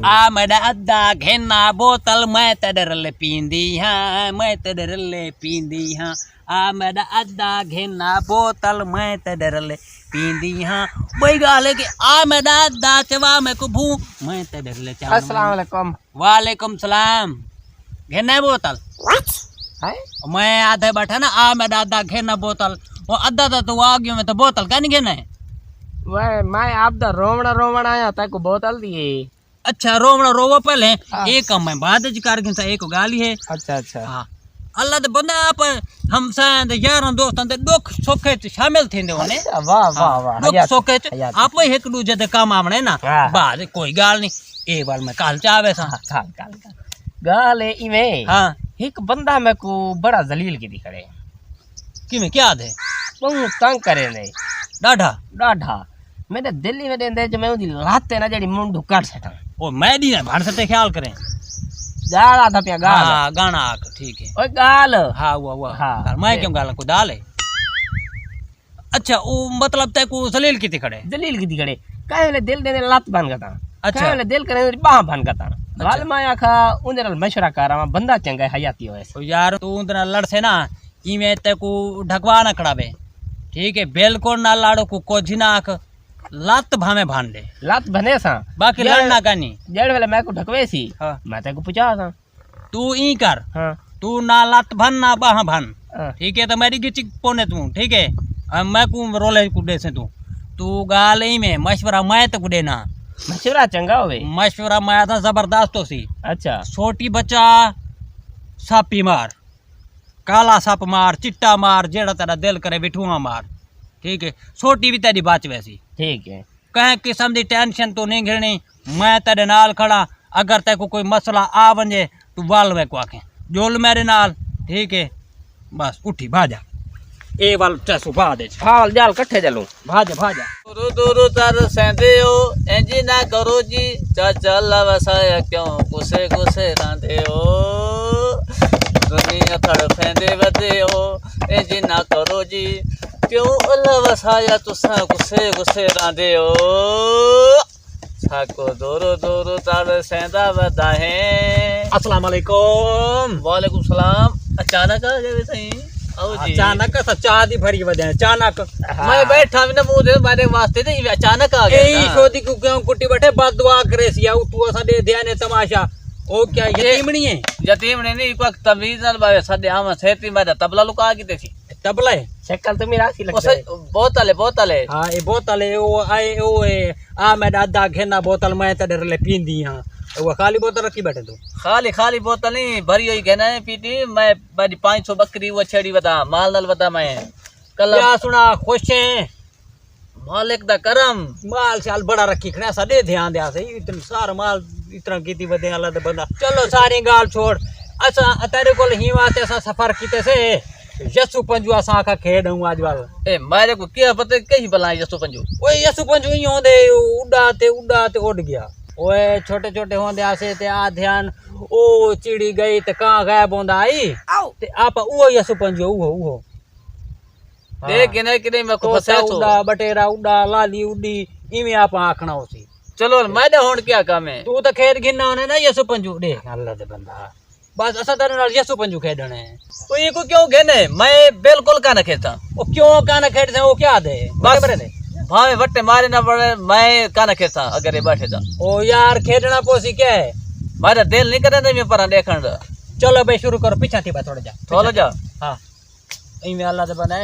आ मेरा अद्दा घेना बोतल मैं तडरले पींदी हाँ मैं तडरले पींदी हाँ आ मेरा अद्दा घेना बोतल मैं तडरले पींदी हाँ वही गाल है कि आ मेरा अद्दा चवा मैं को भू मैं तडरले चाव अस्सलाम वालेकुम। वालेकुम सलाम घेना बोतल है मैं आधे बैठा ना आ मेरा अद्दा घेना बोतल वो अद्दा था तो आ गयो मैं तो बोतल का नहीं घेना है वह मैं आप दा रोवण आया था को बोतल दिए। अच्छा रोवना रोवो पहले एक मैं बाद कार गिनता एक गाली है। अच्छा अच्छा हाँ अल्लाह दे बंदा आप हम सां यार दोस्तन दे दुख सुख शामिल थींदे होने। वाह वाह वाह दुख सुख आप एक दूजे दे काम आवणे ना बाद कोई गाल नहीं ए बार मैं काल चावे सा काल गाल है इवे। हाँ एक बंदा मैं को बड़ा जलील की दिखड़े कि मैं क्या दे बहुत तंग करे ने डाढ़ा डाढ़ा मेरे दिल्ली में देंदे जो मैं उदी लाते ना जड़ी मुंडू काट सटा ओ मैं दी ना भाड़ सटे ख्याल करें गाला था पिया गाल। हाँ गाना आक ठीक है ओए गाल हाँ वो हाँ मैं क्यों गाला को दाल है। अच्छा वो मतलब तय को जलील की खड़े जलील की दिखड़े काहे वाले दिल देने लात बन गता। अच्छा काहे वाले दिल करे बाह बन गता गाल मैं आखा उंदे मशवरा करा बंदा चंगा हयाती होए तो यार तू उंदे लड़ से ना इमे तय को ढकवा ना खड़ावे ठीक है बिल्कुल ना लाड़ो को कोझी ना आख लात भामे भान ले लात बने सा बाकी लड़ना का नहीं जड़ वाले मैं को ढकवे सी। हाँ। मैं ते को पूछा था तू ई कर हां तू ना लात भान ना बाह भान हाँ। ठीक है तो मेरी गिची पोने तू ठीक है अब मैं को रोले को दे से तू गाल ही में मशवरा मैं तो को देना मशवरा चंगा होवे मशवरा मैं था जबरदस्त हो सी। अच्छा छोटी बच्चा सापी मार काला सप मार चिट्टा मार जेड़ा तेरा दिल करे बिठुआ मार ठीक है छोटी भी तेरी बात वैसी ठीक है कहीं किस्म की टेंशन तो नहीं घिरनी मैं तेरे नाल खड़ा अगर तेरे को कोई मसला आ वजे तू वाल वे को आखे जोल मेरे नाल ठीक है बस उठी भाजा ए वाल चसु भादे हाल जाल कट्ठे चलूं भाजा भाजा दूर दूर तर सेंदे हो इंजी ना करो जी चाचा लवसाया क्यों गुस्से गुस्से रांदे हो दुनिया थड़ फेंदे वदे हो इंजी ना करो जी क्यों लवसाया तुसा गुस्से गुस्से रांदे हो साको दूर दूर तर सेंदा वदा है। अस्सलाम वालेकुम। वालेकुम सलाम। अचानक आ गए सही अचानक सच्चा दी भरी वदे अचानक मैं बैठा भी ना मुंह दे मेरे वास्ते ते अचानक आ गया ए शोदी को क्यों कुटी बैठे बद दुआ करे सिया उठू असा दे ध्यान तमाशा ओ क्या यतीमणी है यतीम ने नहीं कोई तमीज ना बावे सदे आम सेती मेरा तबला लुका की देसी तबला है शक्ल तो मेरा सी लगता है बोतल है हाँ ये बोतल है वो आए वो है आ मैं दादा घेना बोतल मैं तडर ले पींदी हां वो खाली बोतल रखी बैठे तू खाली बोतल नहीं भरी हुई घेना है पीती मैं मेरी 500 बकरी वो छेड़ी बता माल नल बता मैं कल क्या सुना खुश है मालिक दा करम माल साल बड़ा रखी खड़ा सा दे ध्यान दे से इतना सारा माल इतना कीती बदे अल्लाह दे बंदा चलो सारी गाल छोड़ असा तेरे को ही वास्ते असा सफर कीते से यसु पंजू असा का खेड हूं आज वाल ए मेरे को क्या पता कहीं बला यसु पंजू ओए यसु पंजू ही होंदे उड़ाते उड़ गया ओए छोटे छोटे होंदे आसे ते आ ध्यान ओ चिड़ी गई ते कहां गायब होंदा आई ते आप वो यसु पंजू वो देख किने मैं को फसा उड़ा बटेरा उड़ा लाली उड़ी इमे आप आखना होसी चलो मैंने होण क्या काम है तू तो खेत गिनना होने ना यसु पंजू देख अल्लाह दे बंदा बस असा तेरे नाल यसु पंजू खेडने तो ये को क्यों घेने मैं बिल्कुल का न खेता ओ क्यों का न खेड से वो क्या दे बस बरे दे भावे वट्टे मारे ना पड़े मैं का न खेता अगर ये बैठे था ओ यार खेडना पोसी क्या है मेरा दिल नहीं करे मैं पर देखण दा चलो भाई शुरू करो पीछा थी थोड़ा जा थोड़ा जा हां इमे अल्लाह दे बंदा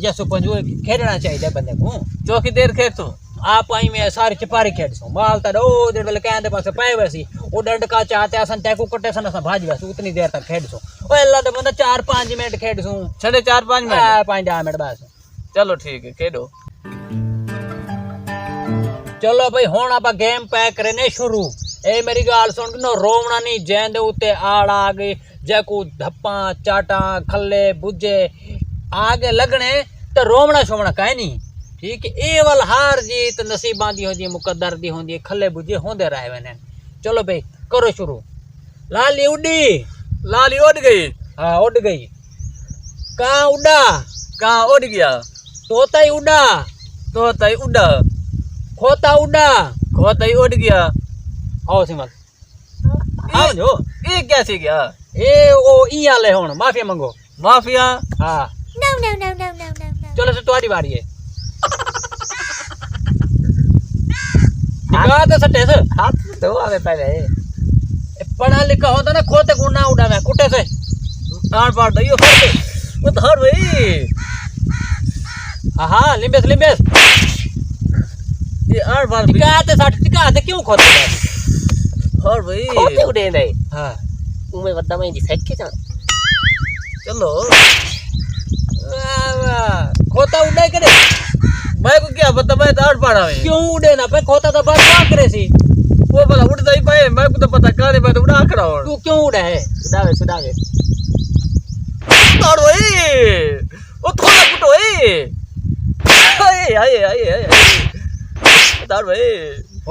यसु पंजू खेडना चाहिए बंदे को चौकी देर खेत तू आप आई में सारी चिपारी खेड सो माल ता ओ देर वाले कहंदे पासे पाए वैसी ओ डंड का चाहते असन ते को कटे सन असन भाज वैसी उतनी देर तक खेड सो ओ अल्लाह दे बंदा 4-5 मिनट खेड सो छड़े 4-5 मिनट 5 मिनट बस चलो ठीक है खेडो चलो भाई हुण आप गेम पैक करने शुरू ए मेरी गाल सुन नो रोवना नहीं जेंदे उते आड़ आ गई जेको धप्पा चाटा खल्ले बुझे आगे लगने तो रोवना शोवना काहे नहीं ठीक है ए वाल हार जीत नसीबां दी होंदी मुकद्दर दी होंदी खल्ले बुझे होंदे रहे वने चलो भाई करो शुरू लाली उड़ गई हाँ उड़ गई कहाँ उड़ा कहाँ उड़ गया तोता ही उड़ा तो तई उड़ा खोता उड़ा खोता ही उड़ गया आओ सिमल आओ जो ये क्या सी गया ए ओ ई आले हुन माफी मंगो माफिया हां No. चलो से तुम्हारी बारी है टिका तो सटे से हाथ धो आवे पहले पढ़ा लिखा होता ना खोते गुण ना उड़ावे कुटे से आड़ पाड़ दइयो वो धर भाई हां लिंबेस ये आड़ पाड़ टिका ते क्यों खोते धर भाई खोते उड़े नहीं हां उमे वड्डा में जी सेट के जा चलो खोता उड़े करे मैं को क्या पता मैं आड़ पाड़ आवे क्यों उड़े ना पे खोता तो बात क्या करे सी वो भला उड़ जाई पाए मैं को तो पता काले मैं तो उड़ा खड़ा और तू क्यों उड़े है सुदावे धर भाई वो थोड़ा कुटो आए धर भाई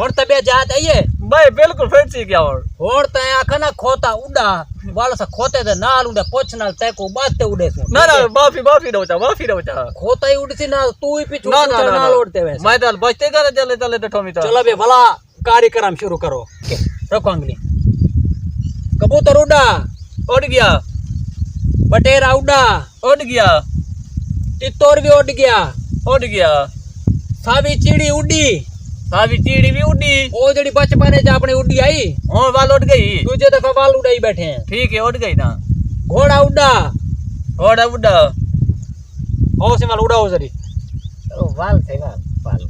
और तबे जात है ये मैं बिल्कुल फैंसी गया और ते आखा ना खोता उड़ा वाला सा खोते दे नाल उड़े पोछ नाल ते को बाते उड़े सु ना माफी रोचा खोता ही उड़सी ना तू ही पीछू ना नाल उड़ते वैसे मैं तो बचते करे चले तो ठोमी तो चलो बे भला कार्यक्रम शुरू करो रखो अंगली कबूतर उड़ा उड़ गया बटेरा उड़ा उड़ गया तितोर भी उड़ गया सावी चिड़ी उड़ी सावी चीड़ी भी उड़ी ओ जड़ी बचपन च अपनी उड़ी आई और वाल उड़ गई दूजे दफा वाल उड़ाई बैठे हैं ठीक है उड़ गई ना घोड़ा उड़ा घोड़ा उड़ा हो सिमल उड़ाओ जरी वाल थे वाल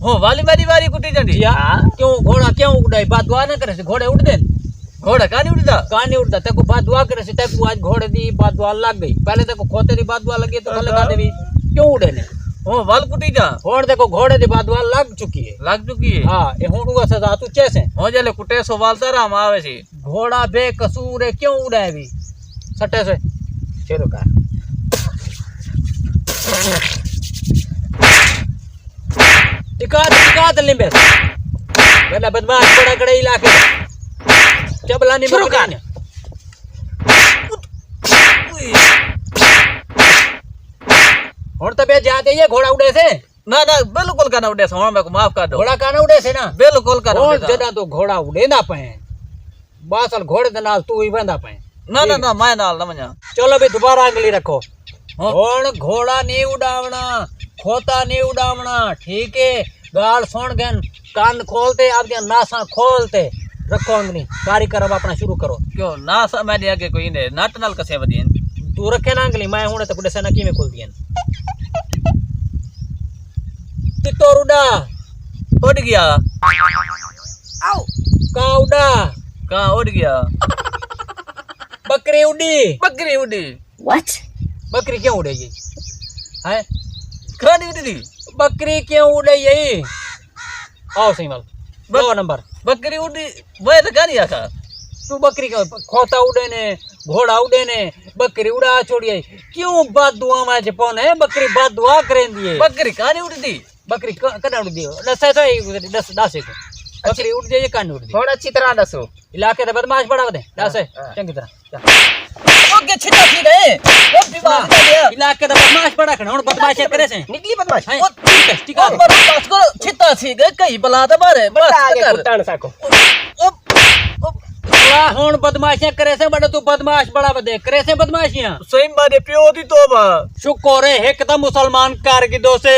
हो वाली मेरी वारी कुटी जंडी क्यों घोड़ा क्यों उड़ाई बात दुआ ना करे से घोड़े उड़ दे घोड़ा का नहीं उड़ता कहानी उड़ता तेको बात दुआ करे से तेको आज घोड़े दी बात दुआ लग गई पहले तेको खोते दी बात दुआ लगी तो कल लगा देवी क्यों उड़े ने हो वाल कुटी जा और देखो घोड़े दी बात दुआ लग चुकी है लग चुकी है हाँ ये हुआ सजा तू चैसे हो जले कुटे सो वाल तारा हम आवे सी घोड़ा बेकसूर है क्यों उड़ाए भी सटे से शुरू कर टिका लिंबे वेला बदमाश बड़ा कड़े इलाके चबलानी शुरू कर। मकनी और तबे जाते ये घोड़ा उड़े से ना बिल्कुल का ना उड़े सो मैं को माफ कर दो घोड़ा काना उड़े से ना बिल्कुल का ना और उड़े जदा तो घोड़ा उड़े ना पे बासल घोड़े दे नाल तू ही बंदा पे ना मैं नाल ना मजा चलो भी दोबारा अंगली रखो हाँ। और घोड़ा नहीं उड़ावना खोता नहीं उड़ावना ठीक है गाल सुन गन कान खोलते आप नासा खोलते रखो अंगली कार्यक्रम अपना शुरू करो क्यों ना मैं आगे कोई ने नाट नाल कसे बदियन तू रखे ना अंगली मैं हूं तो कुछ से ना की में खोल दियन तितोर उड़ा उड़ गया आओ का उड़ा कहाँ उड़ गया बकरी उड़ी बकरी उड़ी व्हाट बकरी क्यों उड़ेगी है खानी उड़ी थी बकरी क्यों उड़ेगी आओ सिमल दो नंबर बकरी उड़ी मैं तो कहानी आखा तू बकरी क्यों खोता उड़े ने घोड़ा उड़े ने बकरी उड़ा छोड़िए क्यों बात दुआ में पौन है बकरी बात दुआ करें दिए बकरी कहानी उड़ी थी बकरी कना उड़ दियो दस तो 10 को बकरी उड़ जाए कान उड़ दी थोड़ा अच्छी तरह दसो इलाके दा बदमाश बढ़ा दे 10 चंगी तरह ओके छिटा ठीक है वो भी बात कर दिया इलाके दा बदमाश बढ़ा खण हुन बदमाश करे से निकली बदमाश हैं? ओ ठीक है टिका और बात पास करो छिटा ठीक है कई बला तो मारे बस आगे कर कुत्ता न साको हुन बदमाशियां करे से बड़ा तू बदमाश बड़ा बदे करे से बदमाशियां सही मारे प्यो दी तोबा शुक्र है एक तो मुसलमान कार की दो से